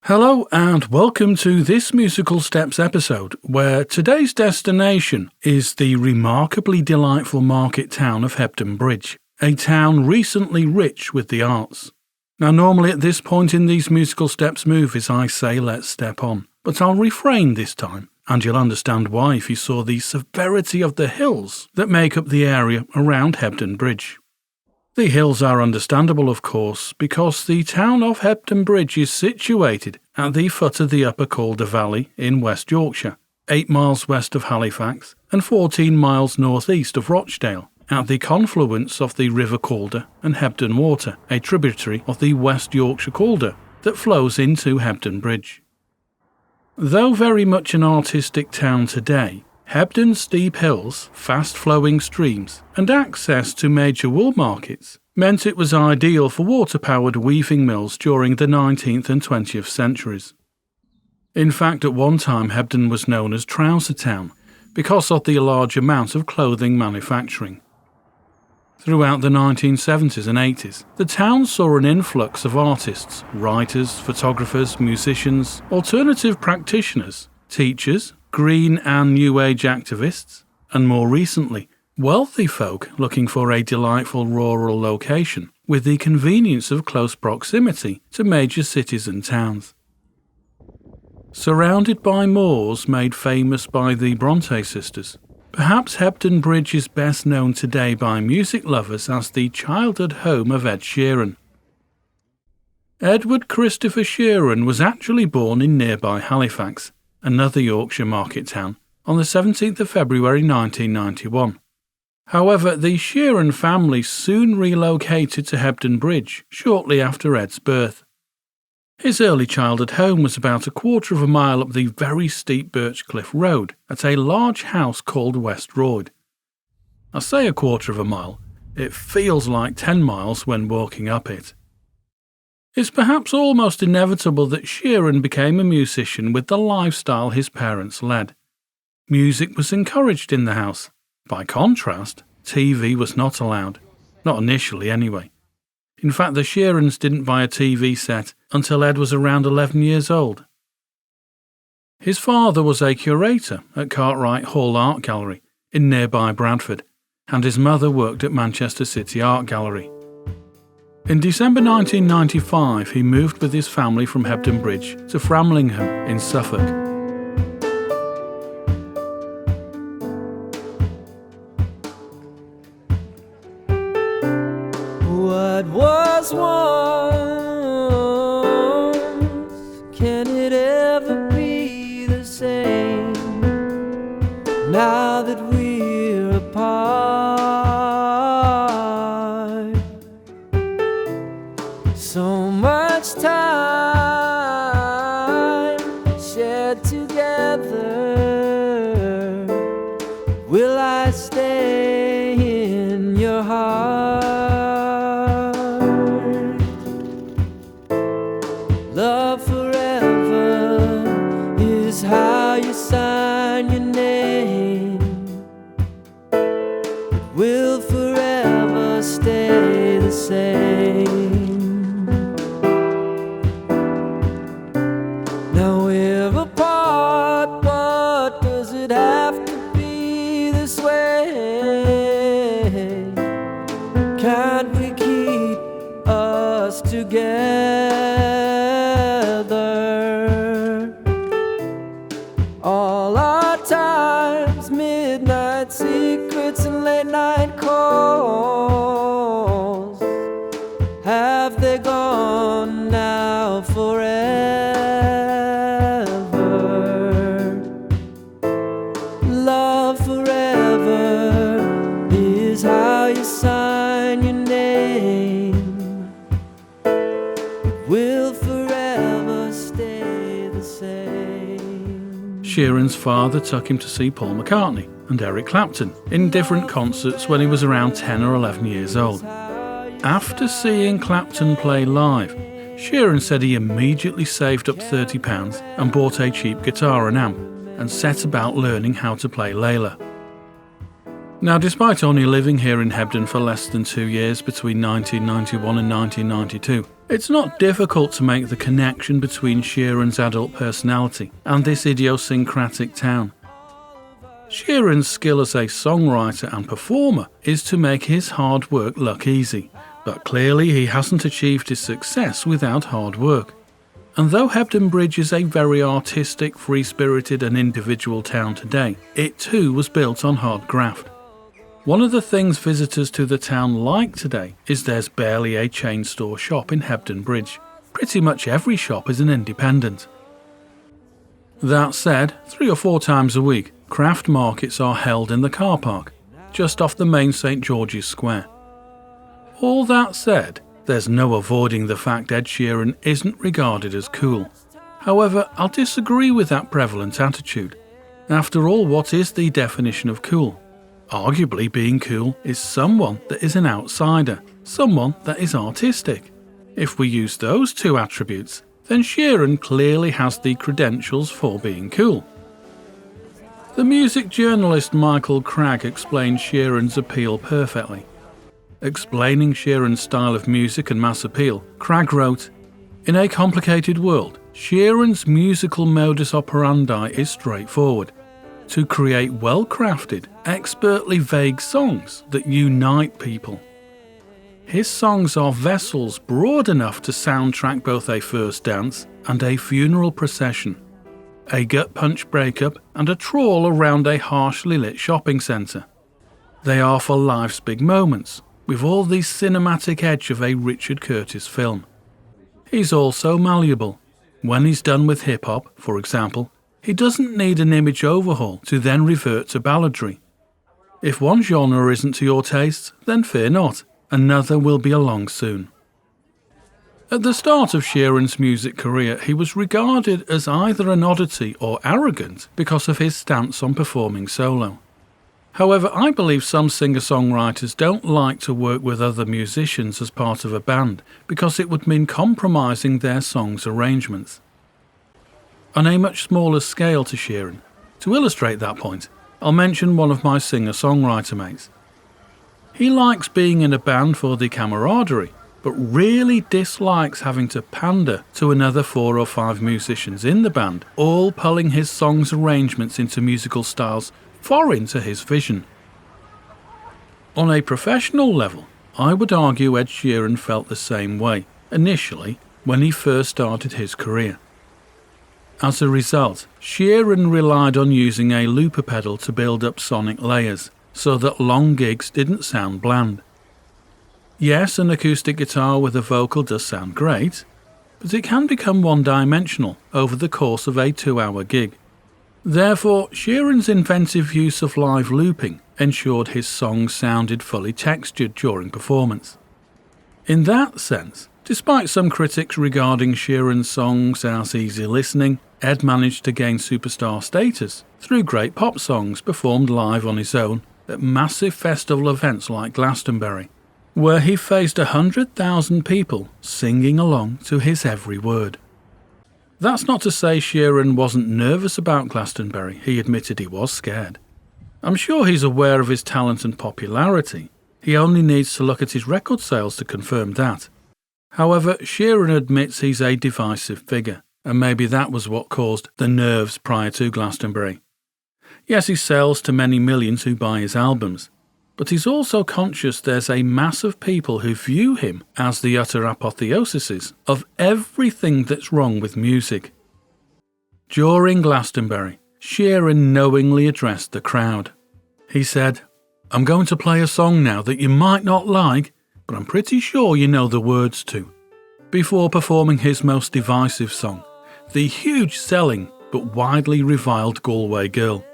Hello and welcome to this Musical Steps episode, where today's destination is the remarkably delightful market town of Hebden Bridge, a town recently rich with the arts. Now normally at this point in these Musical Steps movies I say let's step on, but I'll refrain this time, and you'll understand why if you saw the severity of the hills that make up the area around Hebden Bridge. The hills are understandable, of course, because the town of Hebden Bridge is situated at the foot of the Upper Calder Valley in West Yorkshire, 8 miles west of Halifax and 14 miles northeast of Rochdale, at the confluence of the River Calder and Hebden Water, a tributary of the West Yorkshire Calder that flows into Hebden Bridge. Though very much an artistic town today, Hebden's steep hills, fast-flowing streams, and access to major wool markets meant it was ideal for water-powered weaving mills during the 19th and 20th centuries. In fact, at one time Hebden was known as Trouser Town because of the large amount of clothing manufacturing. Throughout the 1970s and 80s, the town saw an influx of artists, writers, photographers, musicians, alternative practitioners, teachers, green and new age activists, and more recently, wealthy folk looking for a delightful rural location with the convenience of close proximity to major cities and towns. Surrounded by moors made famous by the Bronte sisters, perhaps Hebden Bridge is best known today by music lovers as the childhood home of Ed Sheeran. Edward Christopher Sheeran was actually born in nearby Halifax, another Yorkshire market town, on the 17th of February 1991. However, the Sheeran family soon relocated to Hebden Bridge shortly after Ed's birth. His early childhood home was about a quarter of a mile up the very steep Birchcliff Road at a large house called West Royd. I say a quarter of a mile, it feels like 10 miles when walking up it. It's perhaps almost inevitable that Sheeran became a musician with the lifestyle his parents led. Music was encouraged in the house. By contrast, TV was not allowed. Not initially, anyway. In fact, the Sheerans didn't buy a TV set until Ed was around 11 years old. His father was a curator at Cartwright Hall Art Gallery in nearby Bradford, and his mother worked at Manchester City Art Gallery. In December 1995, he moved with his family from Hebden Bridge to Framlingham in Suffolk. What was once, can it ever be the same now that we're apart? So much time shared together. Will I stay in your heart? Love forever is how you sign your name. It will forever stay the same. Now we're apart, but does it have to be this way? Can't we keep us together? All our times, midnight secrets and late night calls, have they gone now forever? Love forever is how you sign your name. It will forever stay the same. Sheeran's father took him to see Paul McCartney and Eric Clapton in different concerts when he was around 10 or 11 years old. After seeing Clapton play live, Sheeran said he immediately saved up £30 and bought a cheap guitar and amp and set about learning how to play Layla. Now, despite only living here in Hebden for less than 2 years between 1991 and 1992, it's not difficult to make the connection between Sheeran's adult personality and this idiosyncratic town. Sheeran's skill as a songwriter and performer is to make his hard work look easy, but clearly he hasn't achieved his success without hard work. And though Hebden Bridge is a very artistic, free-spirited and individual town today, it too was built on hard graft. One of the things visitors to the town like today is there's barely a chain store shop in Hebden Bridge. Pretty much every shop is an independent. That said, 3 or 4 times a week, craft markets are held in the car park, just off the main St George's Square. All that said, there's no avoiding the fact Ed Sheeran isn't regarded as cool. However, I'll disagree with that prevalent attitude. After all, what is the definition of cool? Arguably, being cool is someone that is an outsider, someone that is artistic. If we use those 2 attributes, then Sheeran clearly has the credentials for being cool. The music journalist Michael Cragg explained Sheeran's appeal perfectly. Explaining Sheeran's style of music and mass appeal, Cragg wrote, "In a complicated world, Sheeran's musical modus operandi is straightforward. To create well-crafted, expertly vague songs that unite people. His songs are vessels broad enough to soundtrack both a first dance and a funeral procession, a gut-punch breakup and a trawl around a harshly lit shopping centre. They are for life's big moments, with all the cinematic edge of a Richard Curtis film. He's also malleable. When he's done with hip-hop, for example, he doesn't need an image overhaul to then revert to balladry. If one genre isn't to your taste, then fear not, another will be along soon." At the start of Sheeran's music career, he was regarded as either an oddity or arrogant because of his stance on performing solo. However, I believe some singer-songwriters don't like to work with other musicians as part of a band because it would mean compromising their songs' arrangements. On a much smaller scale to Sheeran, to illustrate that point, I'll mention one of my singer-songwriter mates. He likes being in a band for the camaraderie, but really dislikes having to pander to another 4 or 5 musicians in the band, all pulling his songs' arrangements into musical styles foreign to his vision. On a professional level, I would argue Ed Sheeran felt the same way, initially, when he first started his career. As a result, Sheeran relied on using a looper pedal to build up sonic layers, so that long gigs didn't sound bland. Yes, an acoustic guitar with a vocal does sound great, but it can become one-dimensional over the course of a 2-hour gig. Therefore, Sheeran's inventive use of live looping ensured his songs sounded fully textured during performance. In that sense, despite some critics regarding Sheeran's songs as easy listening, Ed managed to gain superstar status through great pop songs performed live on his own at massive festival events like Glastonbury, where he faced 100,000 people singing along to his every word. That's not to say Sheeran wasn't nervous about Glastonbury. He admitted he was scared. I'm sure he's aware of his talent and popularity. He only needs to look at his record sales to confirm that. However, Sheeran admits he's a divisive figure, and maybe that was what caused the nerves prior to Glastonbury. Yes, he sells to many millions who buy his albums, but he's also conscious there's a mass of people who view him as the utter apotheosis of everything that's wrong with music. During Glastonbury, Sheeran knowingly addressed the crowd. He said, "I'm going to play a song now that you might not like, but I'm pretty sure you know the words to," before performing his most divisive song, the huge-selling but widely reviled Galway Girl.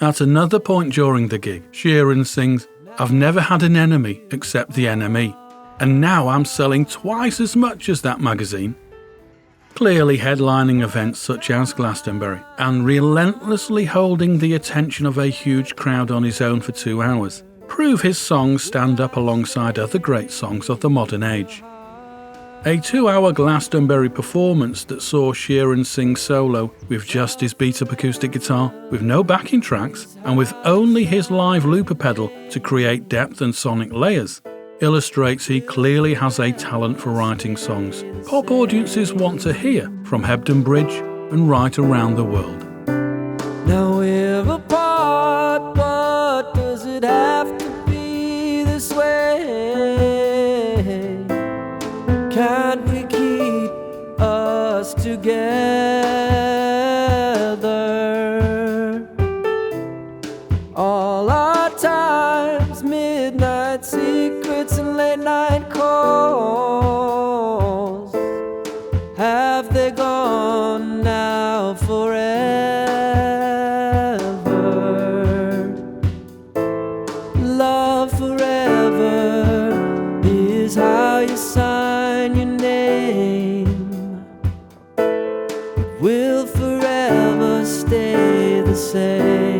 At another point during the gig, Sheeran sings, "I've never had an enemy except the NME, and now I'm selling twice as much as that magazine." Clearly headlining events such as Glastonbury and relentlessly holding the attention of a huge crowd on his own for 2 hours prove his songs stand up alongside other great songs of the modern age. A 2-hour Glastonbury performance that saw Sheeran sing solo with just his beat-up acoustic guitar, with no backing tracks, and with only his live looper pedal to create depth and sonic layers, illustrates he clearly has a talent for writing songs pop audiences want to hear from Hebden Bridge and right around the world. Now we're apart, but does it have to be this way? Can't we keep us together? All our times, midnight secrets and late night calls, have they gone now forever? Love forever is how you sign your name. It will forever stay the same.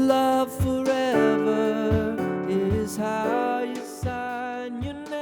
Love forever is how you sign your name.